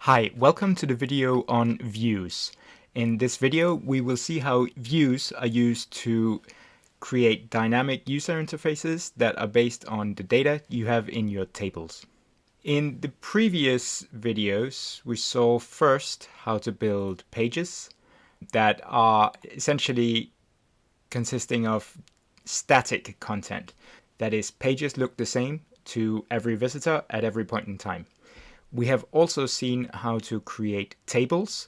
Hi, welcome to the video on views. In this video, we will see how views are used to create dynamic user interfaces that are based on the data you have in your tables. In the previous videos, we saw first how to build pages that are essentially consisting of static content. That is, pages look the same to every visitor at every point in time. We have also seen how to create tables.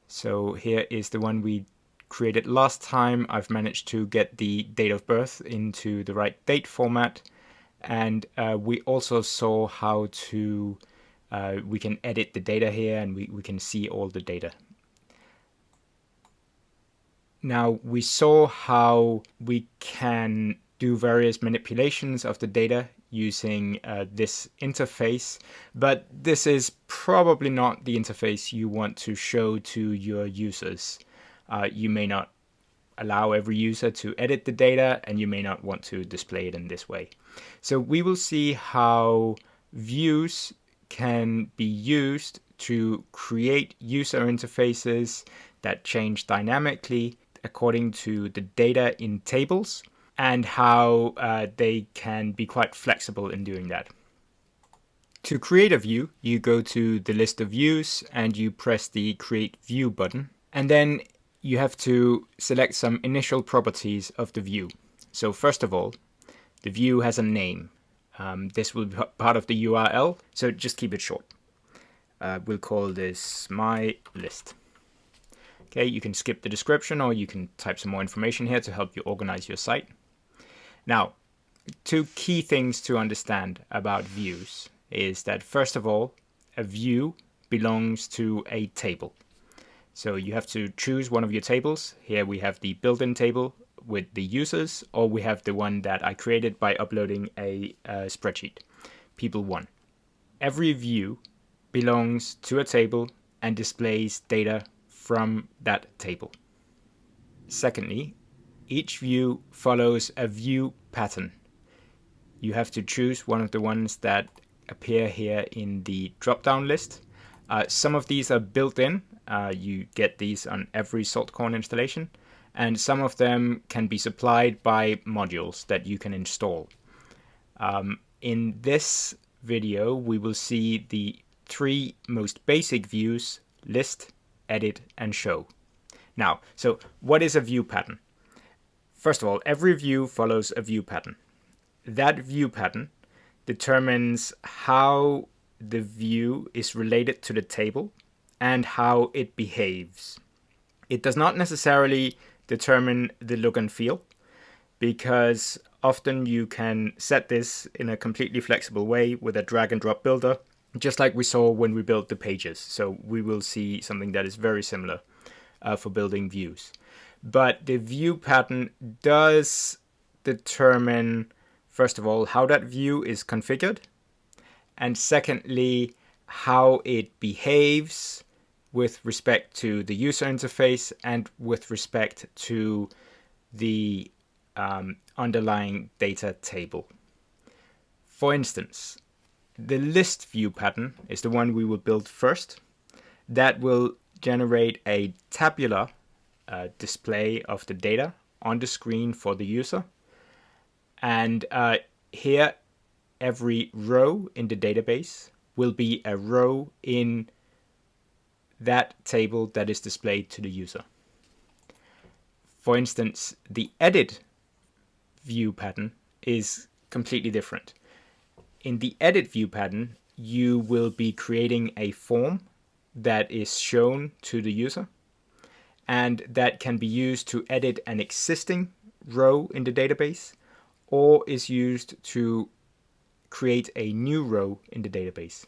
So here is the one we created last time. I've managed to get the date of birth into the right date format. And we also saw how to, we can edit the data here and we can see all the data. Now we saw how we can do various manipulations of the data using this interface, but this is probably not the interface you want to show to your users. You may not allow every user to edit the data, and you may not want to display it in this way. So we will see how views can be used to create user interfaces that change dynamically according to the data in tables, and how they can be quite flexible in doing that. To create a view, you go to the list of views and you press the Create View button, and then you have to select some initial properties of the view. So first of all, the view has a name. This will be part of the URL, so just keep it short. We'll call this My List. Okay, you can skip the description or you can type some more information here to help you organize your site. Now, two key things to understand about views is that, first of all, a view belongs to a table. So you have to choose one of your tables. Here we have the built-in table with the users, or we have the one that I created by uploading a spreadsheet, people1. Every view belongs to a table and displays data from that table. Secondly, each view follows a view pattern. You have to choose one of the ones that appear here in the drop-down list. Some of these are built in. You get these on every Saltcorn installation, and some of them can be supplied by modules that you can install. In this video, we will see the three most basic views: list, edit, and show. Now, so what is a view pattern? First of all, every view follows a view pattern. That view pattern determines how the view is related to the table and how it behaves. It does not necessarily determine the look and feel, because often you can set this in a completely flexible way with a drag and drop builder, just like we saw when we built the pages. So we will see something that is very similar for building views. But the view pattern does determine, first of all, how that view is configured, and secondly, how it behaves with respect to the user interface and with respect to the underlying data table. For instance, the list view pattern is the one we will build first. That will generate a tabular display of the data on the screen for the user. And here, every row in the database will be a row in that table that is displayed to the user. For instance, the edit view pattern is completely different. In the edit view pattern, you will be creating a form that is shown to the user, and that can be used to edit an existing row in the database, or is used to create a new row in the database.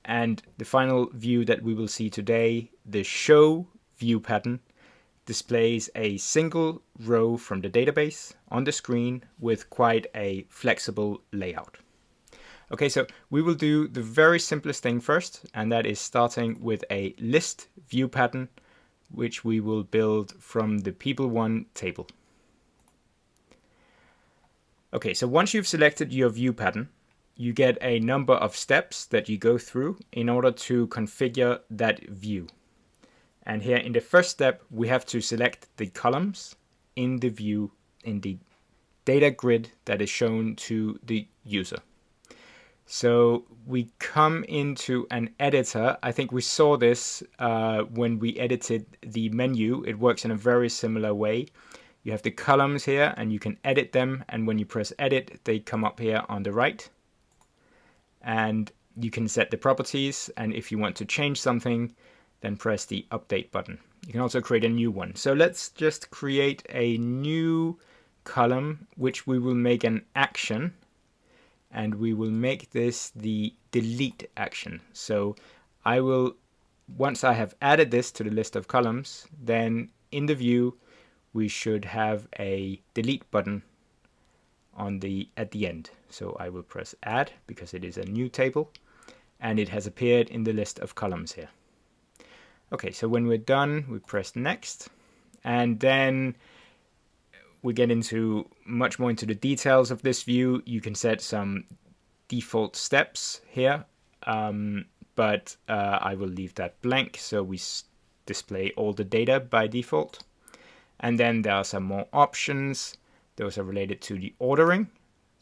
And the final view that we will see today, the show view pattern, displays a single row from the database on the screen with quite a flexible layout. Okay, so we will do the very simplest thing first, and that is starting with a list view pattern, which we will build from the people1 table. Okay, so once you've selected your view pattern, you get a number of steps that you go through in order to configure that view. And here in the first step, we have to select the columns in the view, in the data grid that is shown to the user. So we come into an editor. I think we saw this when we edited the menu. It works in a very similar way. You have the columns here and you can edit them, and when you press edit, they come up here on the right. And you can set the properties, and if you want to change something, then press the update button. You can also create a new one. So let's just create a new column, which we will make an action, and we will make this the delete action. So I will, once I have added this to the list of columns, then in the view, we should have a delete button at the end. So I will press add because it is a new table and it has appeared in the list of columns here. Okay, so when we're done, we press next, and then we get into much more into the details of this view. You can set some default steps here, but I will leave that blank so we display all the data by default. And then there are some more options. Those are related to the ordering.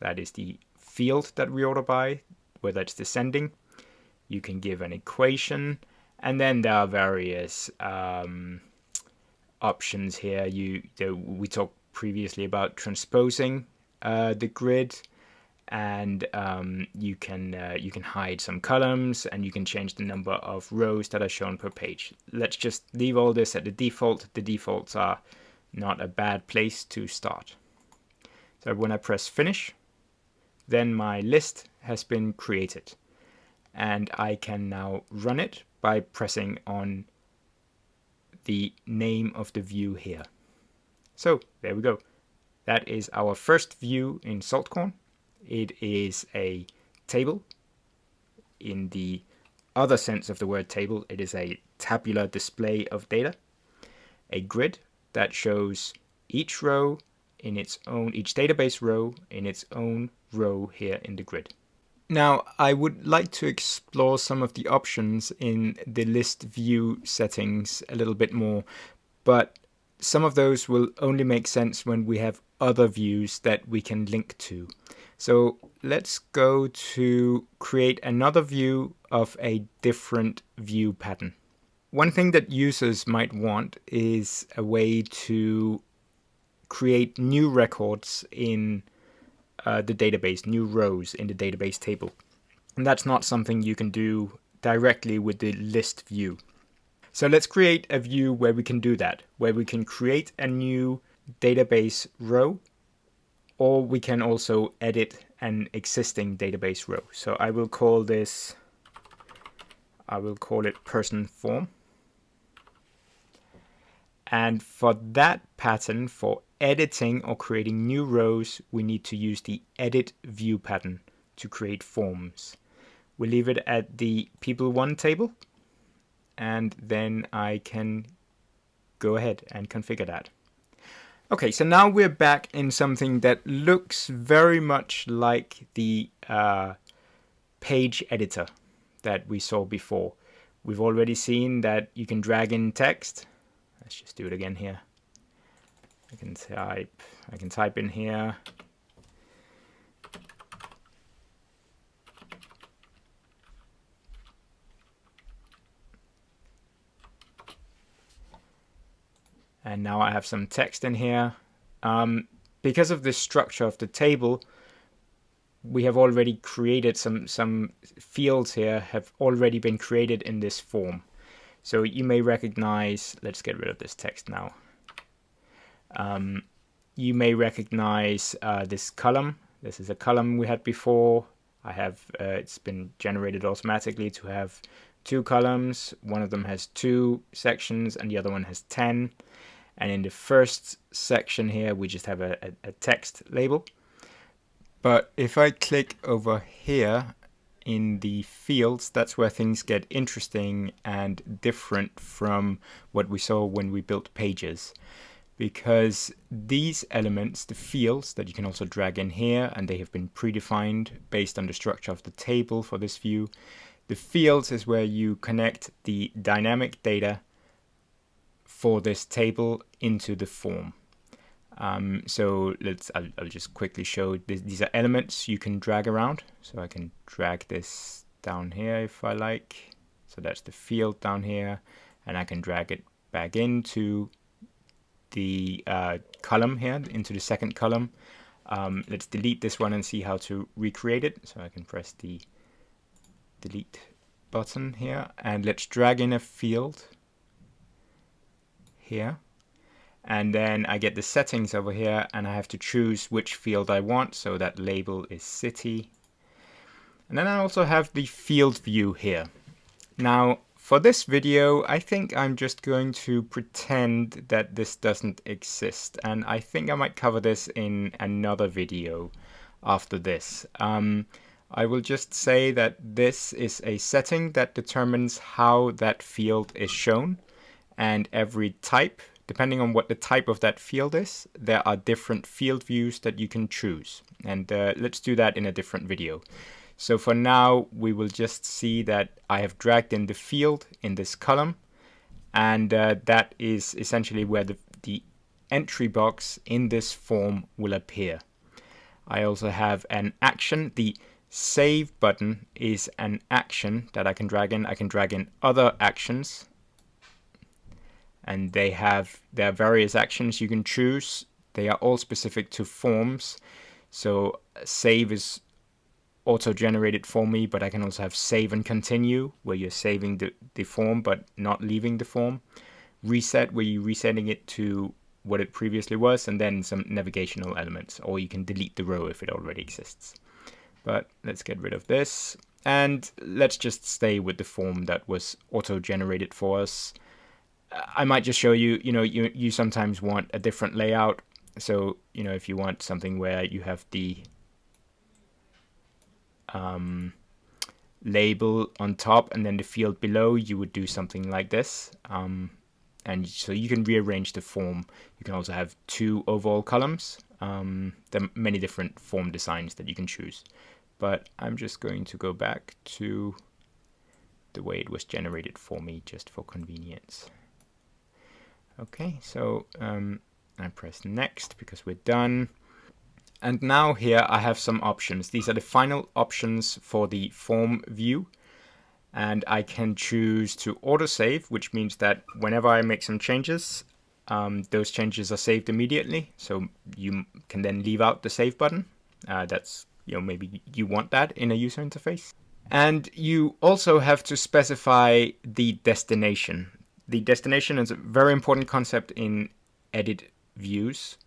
That is the field that we order by, whether it's descending. You can give an equation. And then there are various options here. We talked previously about transposing the grid, and you can hide some columns, and you can change the number of rows that are shown per page. Let's just leave all this at the default. The defaults are not a bad place to start. So when I press finish, then my list has been created, and I can now run it by pressing on the name of the view here. So there we go. That is our first view in Saltcorn. It is a table. In the other sense of the word table, it is a tabular display of data. A grid that shows each row in its own, each database row in its own row here in the grid. Now, I would like to explore some of the options in the list view settings a little bit more, but some of those will only make sense when we have other views that we can link to. So let's go to create another view of a different view pattern. One thing that users might want is a way to create new records in the database, new rows in the database table. And that's not something you can do directly with the list view. So let's create a view where we can do that, where we can create a new database row, or we can also edit an existing database row. So I will call it person form. And for that pattern, for editing or creating new rows, we need to use the edit view pattern to create forms. We leave it at the people1 table, and then I can go ahead and configure that. Okay, so now we're back in something that looks very much like the page editor that we saw before. We've already seen that you can drag in text. Let's just do it again here. I can type in here. And now I have some text in here. Because of the structure of the table, we have already created some fields here have already been created in this form. So you may recognize, let's get rid of this text now. You may recognize this column. This is a column we had before. I have it's been generated automatically to have 2 columns. One of them has 2 sections and the other one has 10. And in the first section here, we just have a text label. But if I click over here in the fields, that's where things get interesting and different from what we saw when we built pages. because these elements, the fields that you can also drag in here, and they have been predefined based on the structure of the table for this view. The fields is where you connect the dynamic data for this table into the form. So I'll just quickly show these are elements you can drag around. So I can drag this down here if I like. So that's the field down here, and I can drag it back into the column here, into the second column. Let's delete this one and see how to recreate it. So I can press the delete button here, and let's drag in a field here. And then I get the settings over here, and I have to choose which field I want. So that label is city. And then I also have the field view here. Now, for this video, I think I'm just going to pretend that this doesn't exist. And I think I might cover this in another video after this. I will just say that this is a setting that determines how that field is shown. And every type, depending on what the type of that field is, there are different field views that you can choose. And let's do that in a different video. So for now, we will just see that I have dragged in the field in this column. And that is essentially where the entry box in this form will appear. I also have an action. The save button is an action that I can drag in. I can drag in other actions. And there are various actions you can choose. They are all specific to forms. So save is auto-generated for me, but I can also have save and continue, where you're saving the form but not leaving the form. Reset, where you're resetting it to what it previously was, and then some navigational elements, or you can delete the row if it already exists. But let's get rid of this, and let's just stay with the form that was auto-generated for us. I might just show you, you sometimes want a different layout. So, if you want something where you have the label on top and then the field below, you would do something like this. And so you can rearrange the form. You can also have 2 overall columns. There are many different form designs that you can choose. But I'm just going to go back to the way it was generated for me, just for convenience. Okay, so I press next because we're done. And now here I have some options. These are the final options for the form view. And I can choose to autosave, which means that whenever I make some changes, those changes are saved immediately. So you can then leave out the save button. That's, maybe you want that in a user interface. And you also have to specify the destination. The destination is a very important concept in edit views.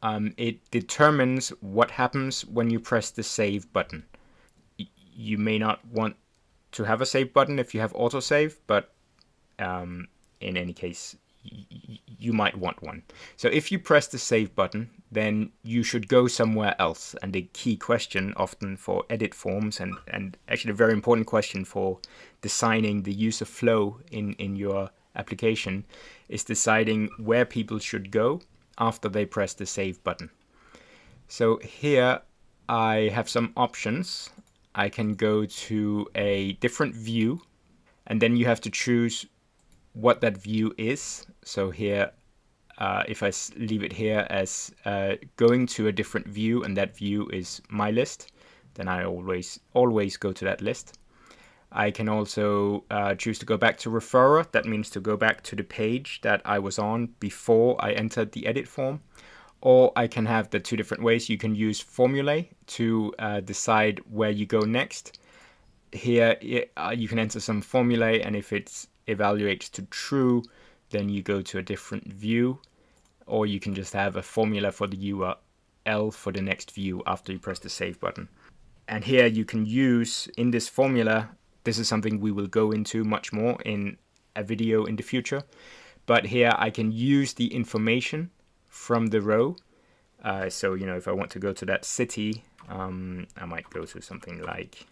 It determines what happens when you press the save button. You may not want to have a save button if you have autosave, but in any case, you might want one. So if you press the save button, then you should go somewhere else. And the key question often for edit forms, and actually a very important question for designing the user flow in your application, is deciding where people should go after they press the save button. So here I have some options. I can go to a different view, and then you have to choose what that view is. So here, if I leave it here as going to a different view, and that view is my list, then I always go to that list. I can also choose to go back to referrer. That means to go back to the page that I was on before I entered the edit form. Or I can have the 2 different ways. You can use formulae to decide where you go next. Here you can enter some formulae, and if it evaluates to true, then you go to a different view. Or you can just have a formula for the URL for the next view after you press the save button. And here you can use, in this formula, this is something we will go into much more in a video in the future. But here I can use the information from the row. So, if I want to go to that city, I might go to something like,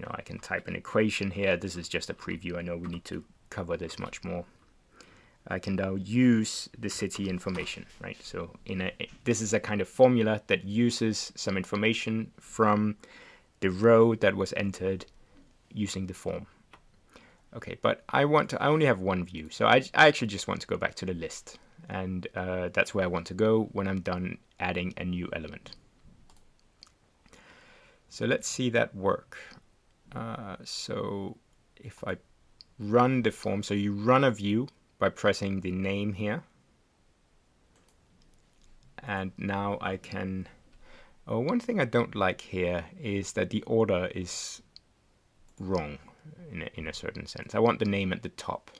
I can type an equation here. This is just a preview. I know we need to cover this much more. I can now use the city information, right? So this is a kind of formula that uses some information from the row that was entered using the form. Okay, but I only have one view, so I actually just want to go back to the list, and that's where I want to go when I'm done adding a new element. So let's see that work. So if I run the form, so you run a view by pressing the name here, and now I can. Oh, one thing I don't like here is that the order is wrong in a certain sense. I want the name at the top.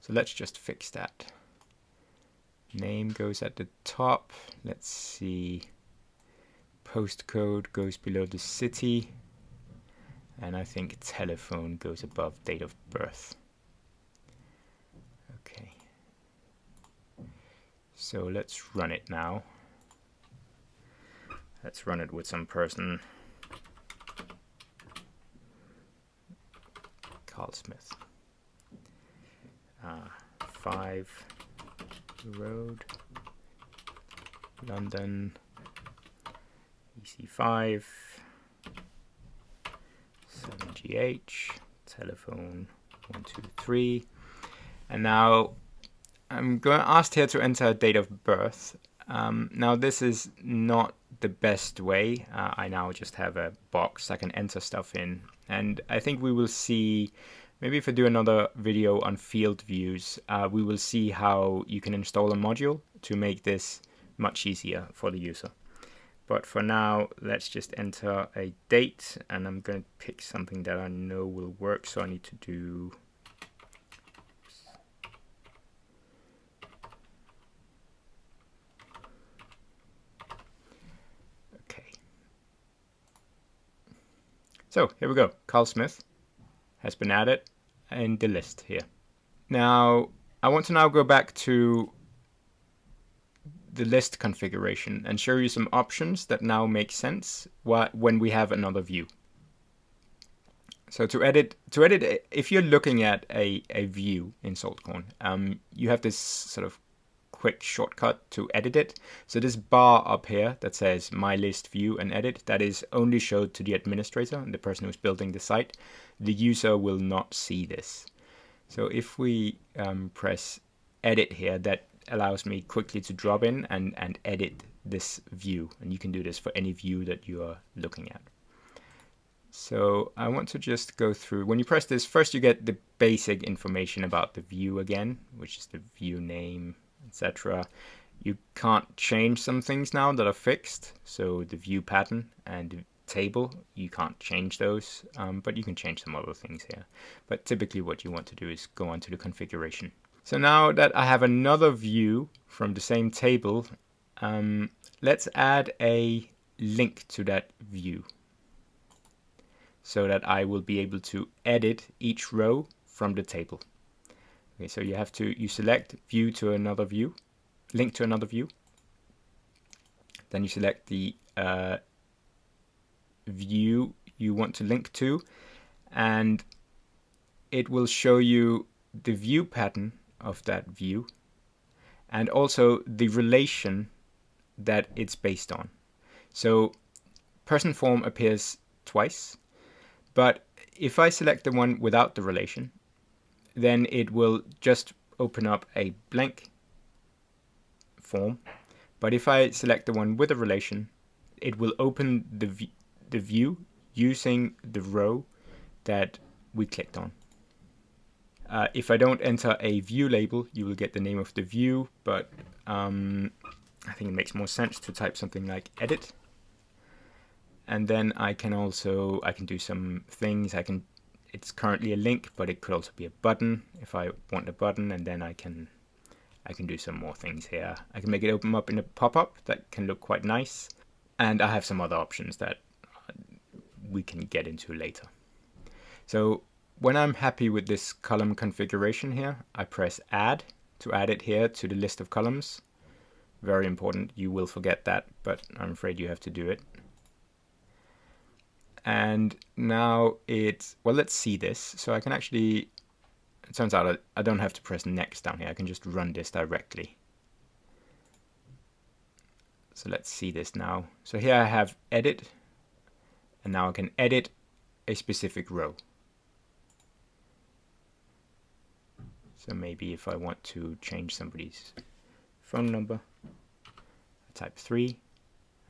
So let's just fix that. Name goes at the top. Let's see. Postcode goes below the city. And I think telephone goes above date of birth. Okay. So let's run it now. Let's run it with some person. Carl Smith. 5 Road, London, EC5, 7GH, telephone 123. And now I'm going to ask here to enter date of birth. Now this is not the best way. I now just have a box I can enter stuff in, and I think we will see, maybe if I do another video on field views, we will see how you can install a module to make this much easier for the user. But for now, let's just enter a date, and I'm going to pick something that I know will work, so I need to do So here we go. Carl Smith has been added in the list here. Now, I want to now go back to the list configuration and show you some options that now make sense when we have another view. So to edit, if you're looking at a view in Saltcorn, you have this sort of quick shortcut to edit it. So this bar up here that says my list view and edit, that is only showed to the administrator and the person who's building the site. The user will not see this. So if we press edit here, that allows me quickly to drop in and edit this view, and you can do this for any view that you are looking at. So I want to just go through, when you press this, first you get the basic information about the view again, which is the view name, etc. You can't change some things now that are fixed, so the view pattern and the table, you can't change those, but you can change some other things here. But typically what you want to do is go on to the configuration. So now that I have another view from the same table, let's add a link to that view so that I will be able to edit each row from the table. Okay, so you select view to another view, link to another view. Then you select the view you want to link to, and it will show you the view pattern of that view and also the relation that it's based on. So person form appears twice, but if I select the one without the relation, then it will just open up a blank form. But if I select the one with a relation, it will open the view using the row that we clicked on. If I don't enter a view label, you will get the name of the view, but I think it makes more sense to type something like edit. And then I can do some things. It's currently a link, but it could also be a button if I want a button, and then I can do some more things here. I can make it open up in a pop-up that can look quite nice, and I have some other options that we can get into later. So when I'm happy with this column configuration here, I press add to add it here to the list of columns. Very important, you will forget that, but I'm afraid you have to do it. And now let's see this. So I can actually It turns out I don't have to press next down here. I can just run this directly. So let's see this now. So here I have edit, and now I can edit a specific row. So maybe if I want to change somebody's phone number, I type 3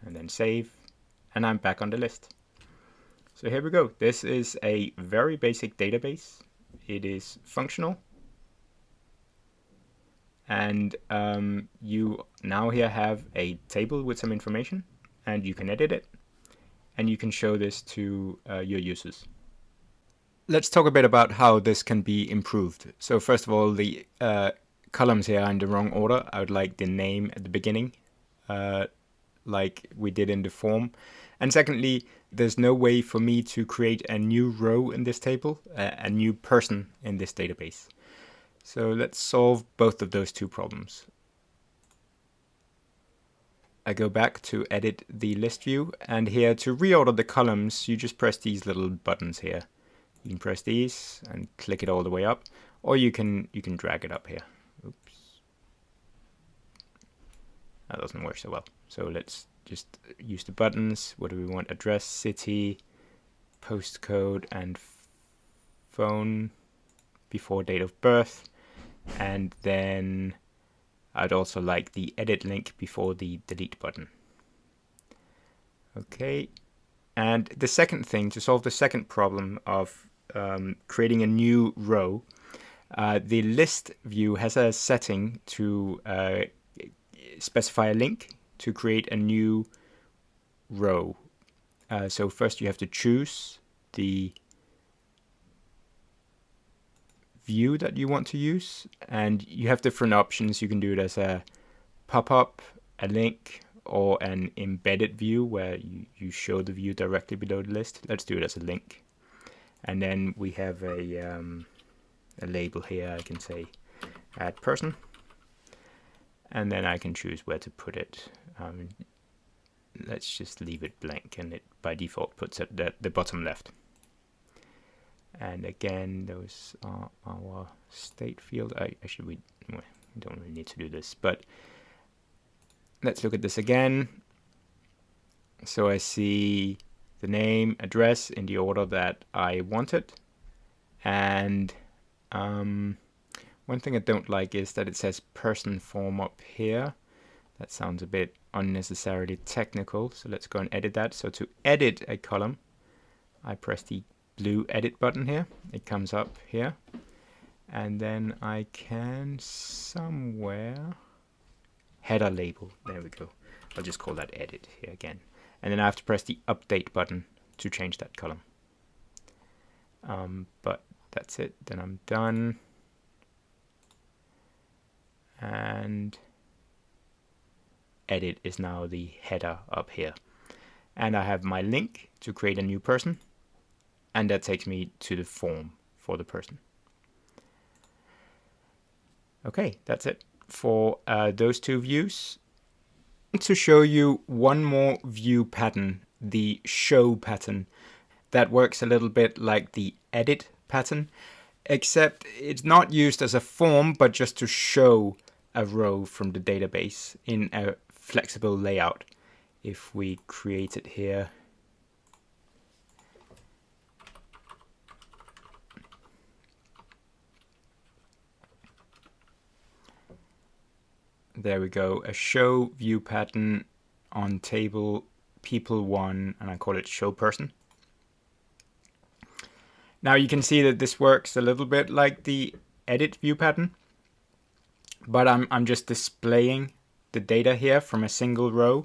and then save, and I'm back on the list. So here we go. This is a very basic database. It is functional. And you now here have a table with some information, and you can edit it, and you can show this to your users. Let's talk a bit about how this can be improved. So first of all, the columns here are in the wrong order. I would like the name at the beginning, like we did in the form. And secondly, there's no way for me to create a new row in this table, a new person in this database. So let's solve both of those two problems. I go back to edit the list view, and here to reorder the columns, you just press these little buttons here. You can press these and click it all the way up, or you can drag it up here. Oops. That doesn't work so well. So let's just use the buttons. What do we want? Address, city, postcode, and phone before date of birth. And then I'd also like the edit link before the delete button. Okay. And the second thing, to solve the second problem of creating a new row, the list view has a setting to specify a link to create a new row. So first you have to choose the view that you want to use, and you have different options. You can do it as a pop-up, a link, or an embedded view where you show the view directly below the list. Let's do it as a link. And then we have a label here. I can say add person, and then I can choose where to put it. Let's just leave it blank, and it by default puts it at the bottom left. And again, those are our state field. Actually, we don't really need to do this, but let's look at this again. So I see the name, address in the order that I wanted. And one thing I don't like is that it says person form up here. That sounds a bit unnecessarily technical. So let's go and edit that. So to edit a column, I press the blue edit button here. It comes up here, and then I can somewhere header label. There we go. I'll just call that edit here again, and then I have to press the update button to change that column. But that's it. Then I'm done, and edit is now the header up here, and I have my link to create a new person. And that takes me to the form for the person. Okay, that's it for those two views. I want to show you one more view pattern, the show pattern, that works a little bit like the edit pattern, except it's not used as a form, but just to show a row from the database in a flexible layout. If we create it here, there we go, a show view pattern on table people1, and I call it show person. Now you can see that this works a little bit like the edit view pattern, but I'm just displaying the data here from a single row.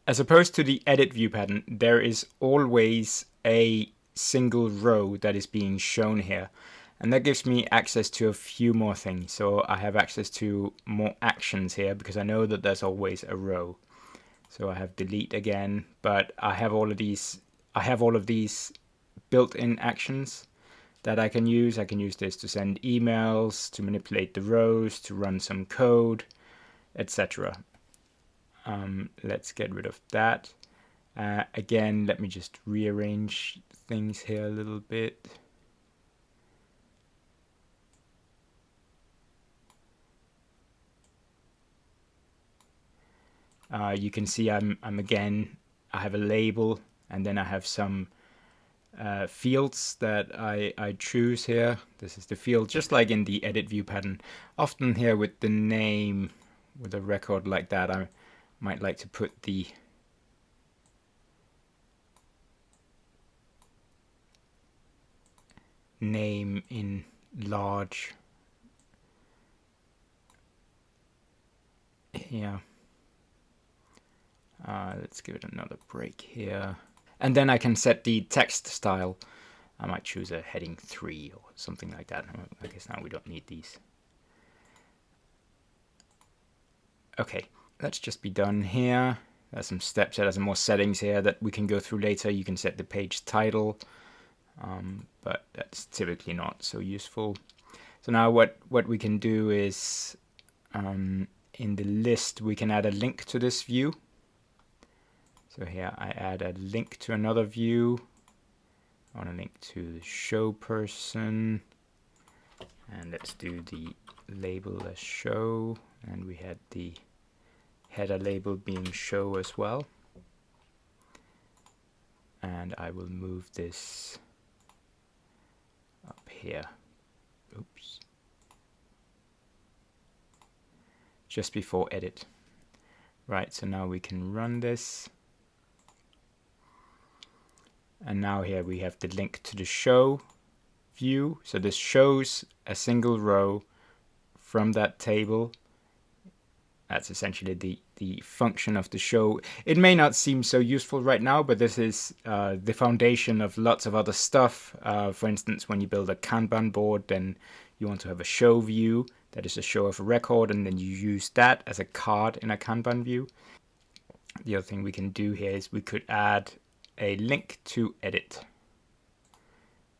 As opposed to the edit view pattern, there is always a single row that is being shown here. And that gives me access to a few more things. So I have access to more actions here because I know that there's always a row. So I have delete again, but I have all of these built-in actions that I can use. I can use this to send emails, to manipulate the rows, to run some code, etc. Let's get rid of that. Again, let me just rearrange things here a little bit. You can see I have a label, and then I have some fields that I choose here. This is the field, just like in the edit view pattern. Often here with the name, with a record like that, I might like to put the name in large here. Let's give it another break here. And then I can set the text style. I might choose a heading 3 or something like that. I guess now we don't need these. Okay, let's just be done here. There's some steps, there's some more settings here that we can go through later. You can set the page title, but that's typically not so useful. So now what we can do is, in the list, we can add a link to this view. So here I add a link to another view. I want to link to the show person, and let's do the label as show, and we had the header label being show as well. And I will move this up here. Oops. Just before edit. Right, so now we can run this. And now here we have the link to the show view. So this shows a single row from that table. That's essentially the function of the show. It may not seem so useful right now, but this is the foundation of lots of other stuff. For instance, when you build a Kanban board, then you want to have a show view that is a show of a record, and then you use that as a card in a Kanban view. The other thing we can do here is we could add a link to edit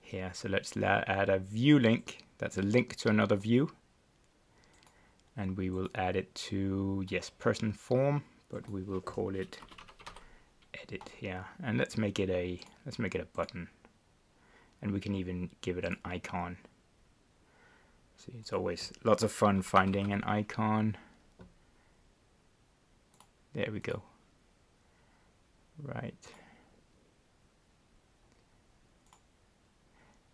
here. So let's add a view link. That's a link to another view. And we will add it to, yes, person form, but we will call it edit here. And let's make it a button. And we can even give it an icon. See, it's always lots of fun finding an icon. There we go. Right.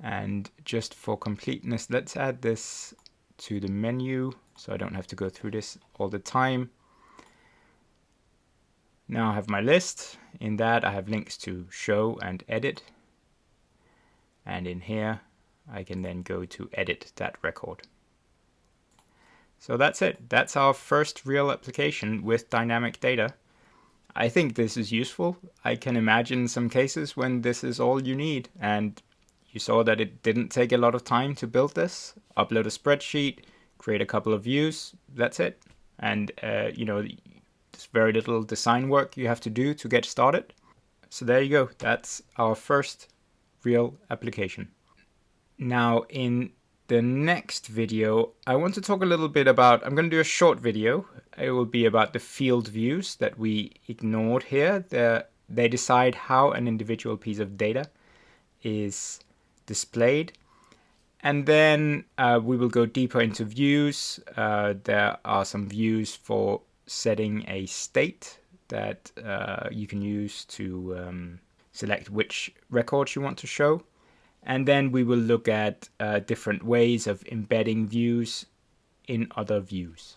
And just for completeness, let's add this to the menu so I don't have to go through this all the time. Now I have my list. In that I have links to show and edit. And in here I can then go to edit that record. So that's it. That's our first real application with dynamic data. I think this is useful. I can imagine some cases when this is all you need, and you saw that it didn't take a lot of time to build this. Upload a spreadsheet, create a couple of views, that's it. And you know, there's very little design work you have to do to get started. So there you go, that's our first real application. Now in the next video, I want to talk a little bit about, I'm going to do a short video. It will be about the field views that we ignored here. They decide how an individual piece of data is displayed. And then we will go deeper into views. There are some views for setting a state that you can use to select which records you want to show. And then we will look at different ways of embedding views in other views.